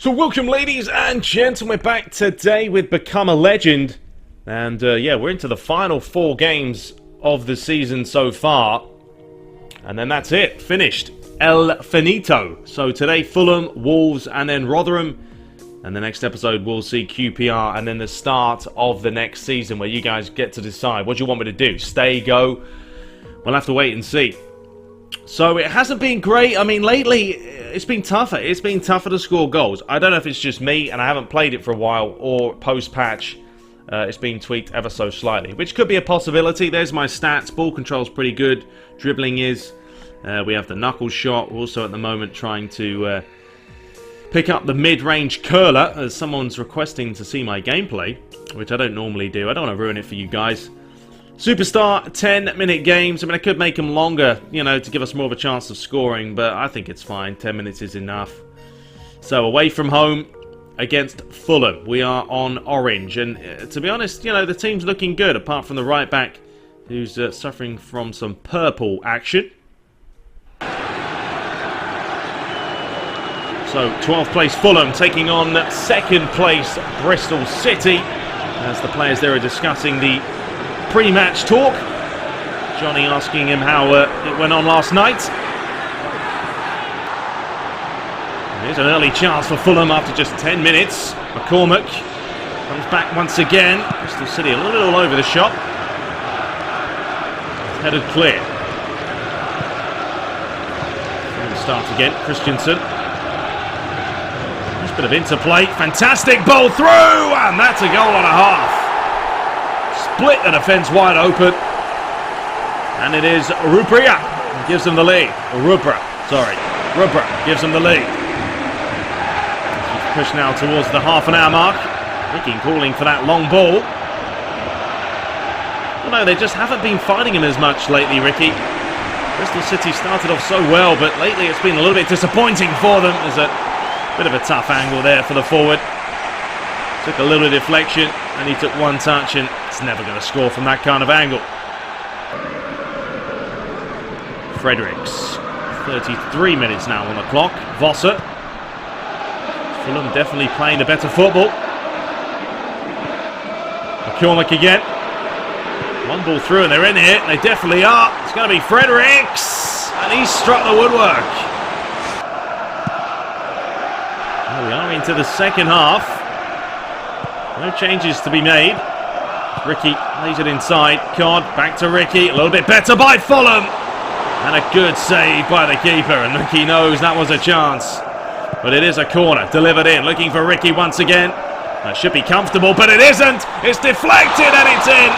So welcome ladies and gentlemen, we're back today with Become a Legend. And yeah, we're into the final 4 games of the season so far. And then that's it, finished. El Finito. So today Fulham, Wolves and then Rotherham. And the next episode we'll see QPR and then the start of the next season where you guys get to decide what do you want me to do. Stay, go. We'll have to wait and see. So it hasn't been great. I mean, lately it's been tougher. It's been tougher to score goals. I don't know if it's just me and I haven't played it for a while or post-patch. It's been tweaked ever so slightly, which could be a possibility. There's my stats. Ball control's pretty good. Dribbling is. We have the knuckle shot. We're also at the moment trying to pick up the mid-range curler, as someone's requesting to see my gameplay, which I don't normally do. I don't want to ruin it for you guys. Superstar 10-minute games. I mean, I could make them longer, you know, to give us more of a chance of scoring, but I think it's fine. 10 minutes is enough. So, away from home against Fulham. We are on orange, and to be honest, you know, the team's looking good, apart from the right back, who's suffering from some purple action. So, 12th place Fulham taking on 2nd place Bristol City, as the players there are discussing the pre-match talk. Johnny asking him how it went on last night. Here's an early chance for Fulham after just 10 minutes. McCormick comes back once again. Bristol City a little bit all over the shop. Headed clear. And start again. Christensen. Nice bit of interplay. Fantastic ball through! And that's a goal and a half. Split the defence wide open. And it is Rubria who gives them the lead. Rubra gives them the lead. Push now towards the half-an-hour mark. Ricky calling for that long ball. Well, no, they just haven't been fighting him as much lately, Ricky. Bristol City started off so well, but lately it's been a little bit disappointing for them. There's a bit of a tough angle there for the forward. Took a little deflection, and he took one touch, and it's never going to score from that kind of angle. Fredericks, 33 minutes now on the clock. Vossa. Fulham definitely playing the better football. McCormick again. One ball through, and they're in here. They definitely are. It's going to be Fredericks, and he's struck the woodwork. Well, we are into the second half. No changes to be made. Ricky lays it inside. Cod back to Ricky. A little bit better by Fulham. And a good save by the keeper. And Ricky knows that was a chance. But it is a corner. Delivered in. Looking for Ricky once again. That should be comfortable, but it isn't. It's deflected and it's in.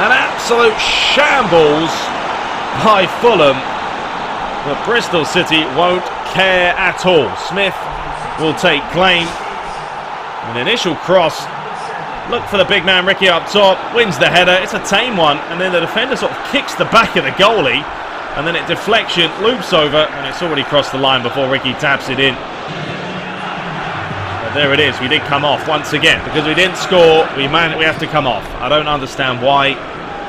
An absolute shambles by Fulham. But Bristol City won't care at all. Smith will take claim. An initial cross. Look for the big man Ricky up top. Wins the header. It's a tame one. And then the defender sort of kicks the back of the goalie. And then it deflection loops over. And it's already crossed the line before Ricky taps it in. But there it is. We did come off once again. Because we didn't score, we have to come off. I don't understand why.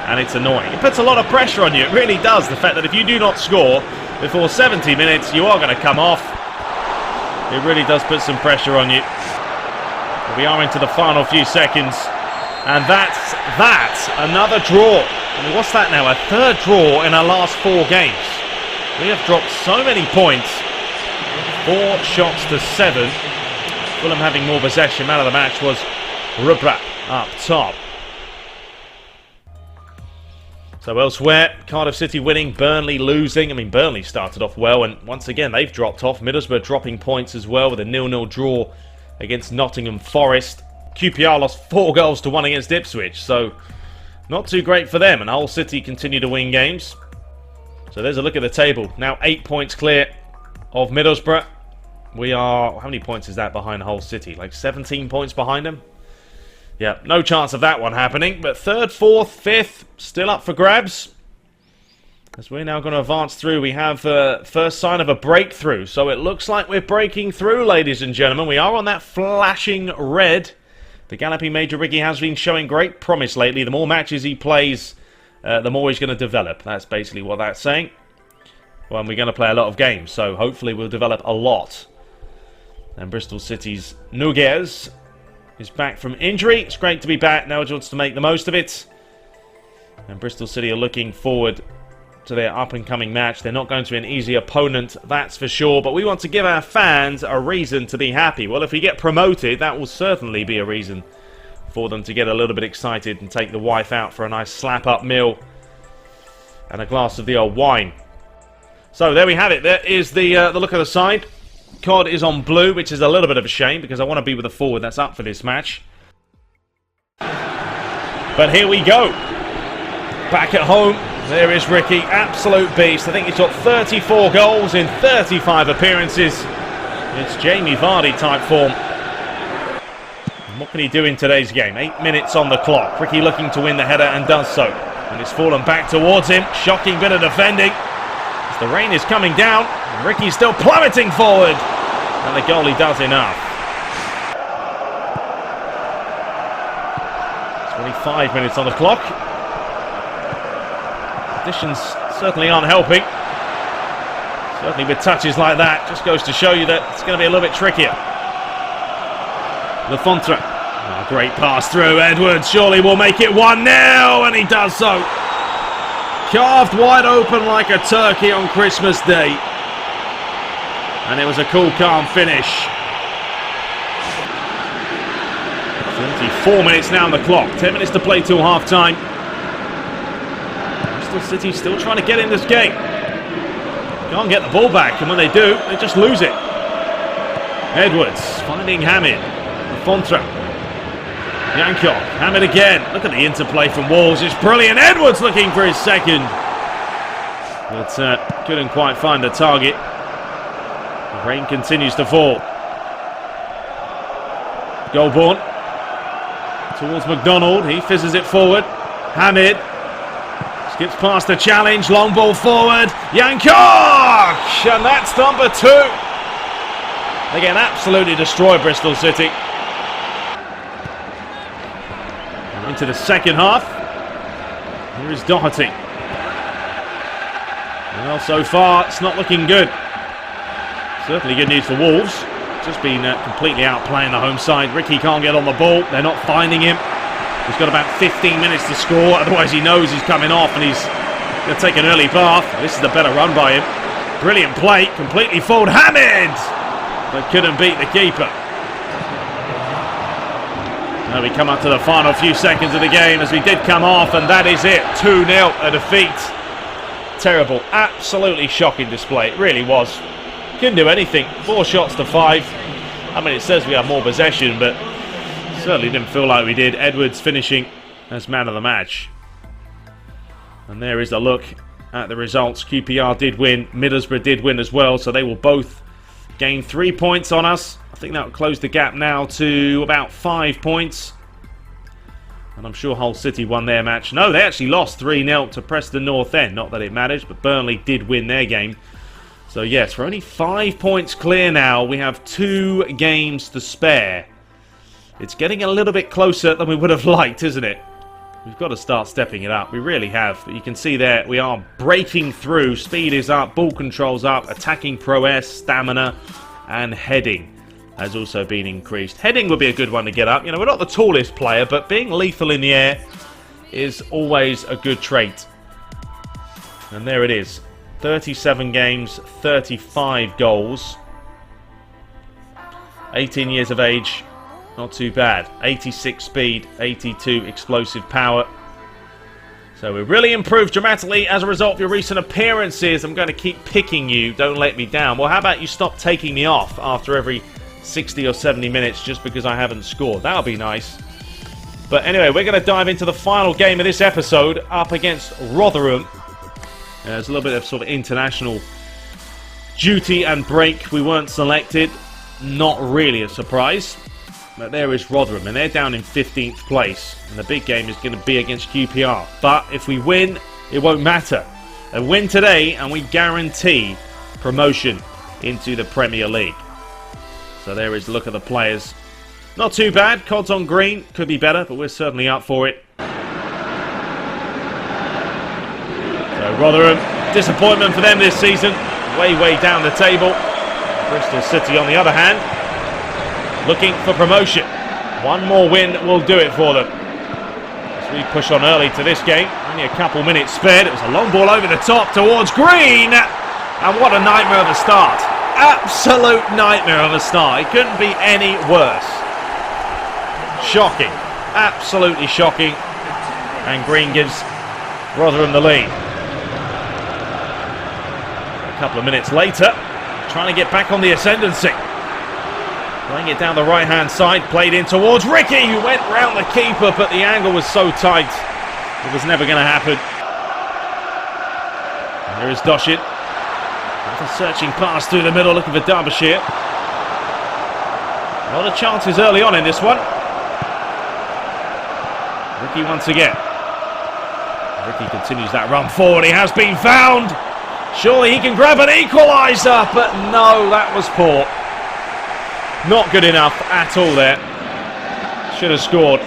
And it's annoying. It puts a lot of pressure on you. It really does. The fact that if you do not score before 70 minutes, you are going to come off. It really does put some pressure on you. We are into the final few seconds, and that's another draw. I mean, what's that now? A 3rd draw in our last 4 games. We have dropped so many points. 4 shots to 7. Fulham having more possession. Man of the match was Rubra up top. So elsewhere, Cardiff City winning, Burnley losing. I mean, Burnley started off well, and once again they've dropped off. Middlesbrough dropping points as well with a 0-0 draw against Nottingham Forest. QPR lost 4 goals to 1 against Ipswich, so not too great for them. And Hull City continue to win games. So there's a look at the table. Now 8 points clear of Middlesbrough. We are, how many points is that behind Hull City? Like 17 points behind them? Yeah, no chance of that one happening. But 3rd, 4th, 5th, still up for grabs. As we're now going to advance through, we have first sign of a breakthrough. So it looks like we're breaking through, ladies and gentlemen. We are on that flashing red. The galloping Major Ricky has been showing great promise lately. The more matches he plays, the more he's going to develop. That's basically what that's saying. Well, and we're going to play a lot of games, so hopefully we'll develop a lot. And Bristol City's Nuguez is back from injury. It's great to be back. Now he wants to make the most of it. And Bristol City are looking forward to their up-and-coming match. They're not going to be an easy opponent, that's for sure. But we want to give our fans a reason to be happy. Well, if we get promoted, that will certainly be a reason for them to get a little bit excited and take the wife out for a nice slap-up meal and a glass of the old wine. So there we have it. There is the look of the side. COD is on blue, which is a little bit of a shame because I want to be with a forward that's up for this match. But here we go. Back at home, there is Ricky, absolute beast. I think he's got 34 goals in 35 appearances. It's Jamie Vardy type form. And what can he do in today's game? 8 minutes on the clock. Ricky looking to win the header and does so. And it's fallen back towards him. Shocking bit of defending. As the rain is coming down, and Ricky's still plummeting forward. And the goalie does enough. 25 minutes on the clock. Conditions certainly aren't helping. Certainly with touches like that, just goes to show you that it's going to be a little bit trickier. Lefontra. Oh, great pass through. Edwards surely will make it 1-0, and he does so. Carved wide open like a turkey on Christmas Day. And it was a cool, calm finish. 24 minutes now on the clock. 10 minutes to play till half-time. Bristol City still trying to get in this game. Can't get the ball back, and when they do, they just lose it. Edwards finding Hamid. Lefontra. Yankov. Hamid again. Look at the interplay from Walls. It's brilliant. Edwards looking for his second. But couldn't quite find the target. The rain continues to fall. Goulbourne. Towards McDonald. He fizzes it forward. Hamid. Skips past the challenge. Long ball forward. Yankov! And that's number 2. Again, absolutely destroy Bristol City. Into the second half. Here is Doherty. Well, so far, it's not looking good. Certainly good news for Wolves. Just been completely outplaying the home side. Ricky can't get on the ball. They're not finding him. He's got about 15 minutes to score. Otherwise, he knows he's coming off and he's going to take an early bath. This is a better run by him. Brilliant play. Completely fooled Hamid. But couldn't beat the keeper. Now we come up to the final few seconds of the game as we did come off, and that is it. 2-0, a defeat. Terrible, absolutely shocking display. It really was. Couldn't do anything. 4 shots to 5. I mean, it says we have more possession, but certainly didn't feel like we did. Edwards finishing as man of the match. And there is a look at the results. QPR did win. Middlesbrough did win as well, so they will both gain 3 points on us. I think that will close the gap now to about 5 points. And I'm sure Hull City won their match. No, they actually lost 3-0 to Preston North End. Not that it matters, but Burnley did win their game. So yes, we're only 5 points clear now. We have 2 games to spare. It's getting a little bit closer than we would have liked, isn't it? We've got to start stepping it up. We really have. But you can see there, we are breaking through. Speed is up, ball control's up, attacking prowess, stamina, and heading has also been increased. Heading would be a good one to get up. You know, we're not the tallest player, but being lethal in the air is always a good trait. And there it is. 37 games, 35 goals. 18 years of age, not too bad. 86 speed, 82 explosive power. So we've really improved dramatically as a result of your recent appearances. I'm going to keep picking you. Don't let me down. Well, how about you stop taking me off after every 60 or 70 minutes just because I haven't scored? That'll be nice. But anyway, we're going to dive into the final game of this episode up against Rotherham. There's a little bit of sort of international duty and break. We weren't selected. Not really a surprise. But there is Rotherham, and they're down in 15th place. And the big game is going to be against QPR. But if we win, it won't matter. A win today, and we guarantee promotion into the Premier League. So there is a look at the players. Not too bad. COD's on green. Could be better, but we're certainly up for it. So Rotherham, disappointment for them this season. Way down the table. Bristol City, on the other hand, looking for promotion. One more win will do it for them. As we push on early to this game, only a couple minutes spared. It was a long ball over the top towards Green. And what a nightmare of a start. Absolute nightmare of a start. It couldn't be any worse. Shocking. Absolutely shocking. And Green gives Rotherham the lead. A couple of minutes later, trying to get back on the ascendancy. Playing it down the right-hand side, played in towards Ricky, who went round the keeper, but the angle was so tight, it was never going to happen. And here is Doshin. Another searching pass through the middle, looking for Derbyshire. A lot of chances early on in this one. Ricky once again. Ricky continues that run forward. He has been found. Surely he can grab an equaliser, but no, that was poor. Not good enough at all there. Should have scored.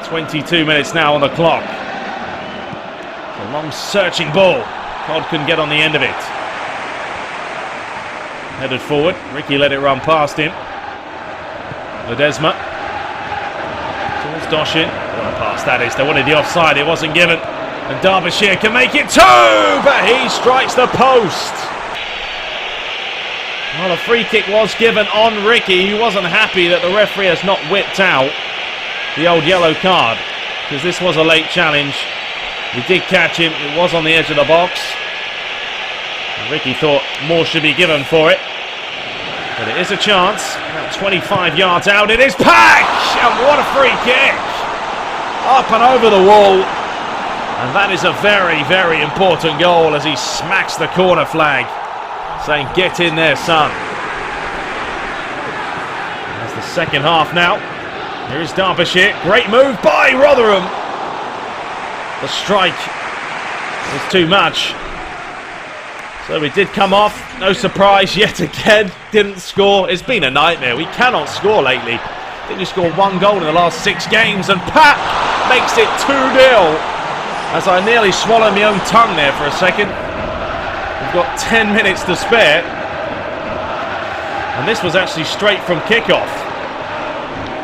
22 minutes now on the clock. A long searching ball. Todd couldn't get on the end of it. Headed forward. Ricky let it run past him. Ledesma. Towards Doshin. What a pass that is. They wanted the offside. It wasn't given. And Derbyshire can make it 2, but he strikes the post. Well, a free kick was given on Ricky. He wasn't happy that the referee has not whipped out the old yellow card, because this was a late challenge. He did catch him. It was on the edge of the box. And Ricky thought more should be given for it. But it is a chance. About 25 yards out. It is Pack! And what a free kick! Up and over the wall. And that is a very, very important goal as he smacks the corner flag, saying, get in there, son. That's the second half now. Here is Derbyshire. Great move by Rotherham. The strike was too much. So it did come off. No surprise yet again. Didn't score. It's been a nightmare. We cannot score lately. Didn't score one goal in the last 6 games. And Pat makes it 2-0. As I nearly swallowed my own tongue there for a second. We've got 10 minutes to spare. And this was actually straight from kickoff.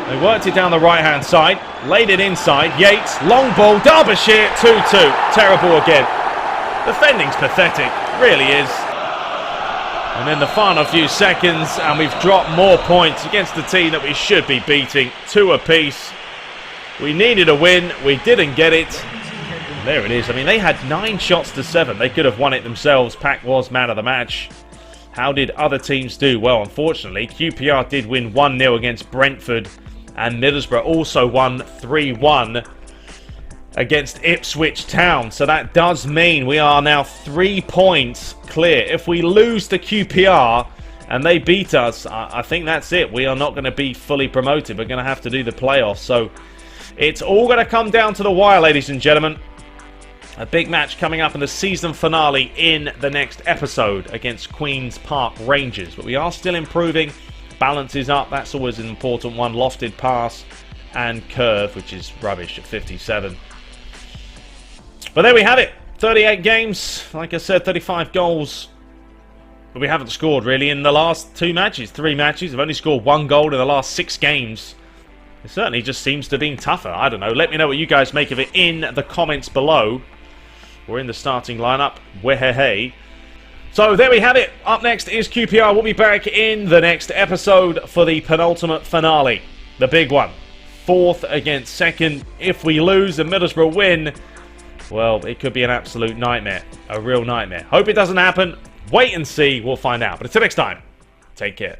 They worked it down the right-hand side. Laid it inside. Yates, long ball. Derbyshire, 2-2. Terrible again. Defending's pathetic. Really is. And then the final few seconds, and we've dropped more points against the team that we should be beating. 2 apiece. We needed a win. We didn't get it. There it is. I mean, they had 9 shots to 7. They could have won it themselves. Pack was man of the match. How did other teams do? Well, unfortunately, QPR did win 1-0 against Brentford, and Middlesbrough also won 3-1 against Ipswich Town. So that does mean we are now 3 points clear. If we lose to QPR and they beat us, I think that's it. We are not going to be fully promoted. We're going to have to do the playoffs. So it's all going to come down to the wire, ladies and gentlemen. A big match coming up in the season finale in the next episode against Queen's Park Rangers. But we are still improving. Balance is up. That's always an important one. Lofted pass and curve, which is rubbish at 57. But there we have it. 38 games. Like I said, 35 goals. But we haven't scored really in the last 2 matches. 3 matches. We've only scored 1 goal in the last 6 games. It certainly just seems to have been tougher. I don't know. Let me know what you guys make of it in the comments below. We're in the starting lineup. Wehehe. So there we have it. Up next is QPR. We'll be back in the next episode for the penultimate finale. The big one. 4th against 2nd. If we lose and Middlesbrough win, well, it could be an absolute nightmare. A real nightmare. Hope it doesn't happen. Wait and see. We'll find out. But until next time, take care.